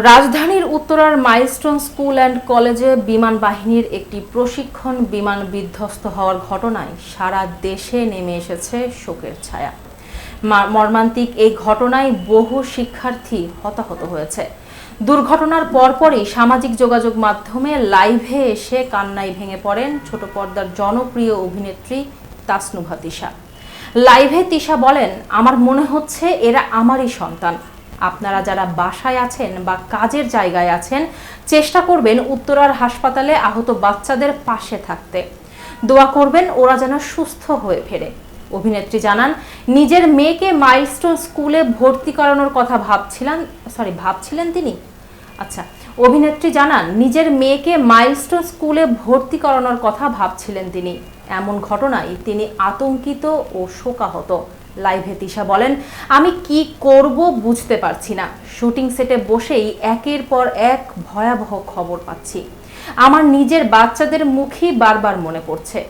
রাজধানীর উত্তরার milestone school and কলেজে বিমান বাহিনীর একটি প্রশিক্ষণ বিমান বিধ্বস্ত হওয়ার ঘটনায় সারা দেশে নেমে এসেছে শোকের ছায়া। মর্মান্তিক এই ঘটনায় বহু শিক্ষার্থী হতাহত হয়েছে। দুর্ঘটনার পরপরই সামাজিক যোগাযোগ মাধ্যমে লাইভে এসে কান্নায় ভেঙে পড়েন ছোট পর্দার জনপ্রিয় অভিনেত্রী তাসনুভা তিশা। লাইভে তিশা বলেন, আমার মনে হচ্ছে এরা আমারই সন্তান। আপনারা যারা বাসায় আছেন বা কাজের জায়গায় আছেন, চেষ্টা করবেন উত্তরার হাসপাতালে আহত বাচ্চাদের পাশে থাকতে। দোয়া করবেন ওরা যেন সুস্থ হয়ে ফেরে। অভিনেত্রী জানান, নিজের মেয়েকে মাইলস্টোন স্কুলে ভর্তি করানোর কথা ভাবছিলেন তিনি। অভিনেত্রী জানান, নিজের মেয়েকে মাইলস্টোন স্কুলে ভর্তি করানোর কথা ভাবছিলেন তিনি। এমন ঘটনায় তিনি আতঙ্কিত ও শোকাহত। লাইভে তিশা বলেন, আমি কি করব বুঝতে পারছি না। শুটিং সেটে বসেই একের পর এক ভয়াবহ খবর পাচ্ছি। আমার নিজের বাচ্চাদের মুখই বারবার মনে পড়ছে।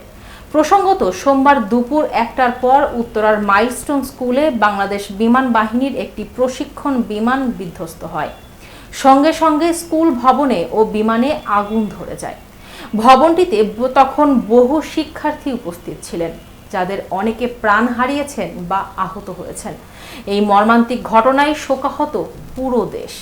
প্রসঙ্গত, সোমবার দুপুর 1টার পর উত্তরার মাইলস্টোন স্কুলে বাংলাদেশ বিমান বাহিনীর একটি প্রশিক্ষণ বিমান বিধ্বস্ত হয়। সঙ্গে সঙ্গে স্কুল ভবনে ও বিমানে আগুন ধরে যায়। ভবনটিতে তখন বহু শিক্ষার্থী উপস্থিত ছিলেন, যাদের অনেকে প্রাণ হারিয়েছেন বা আহত হয়েছেন। এই মর্মান্তিক ঘটনায় শোকাহত পুরো দেশ।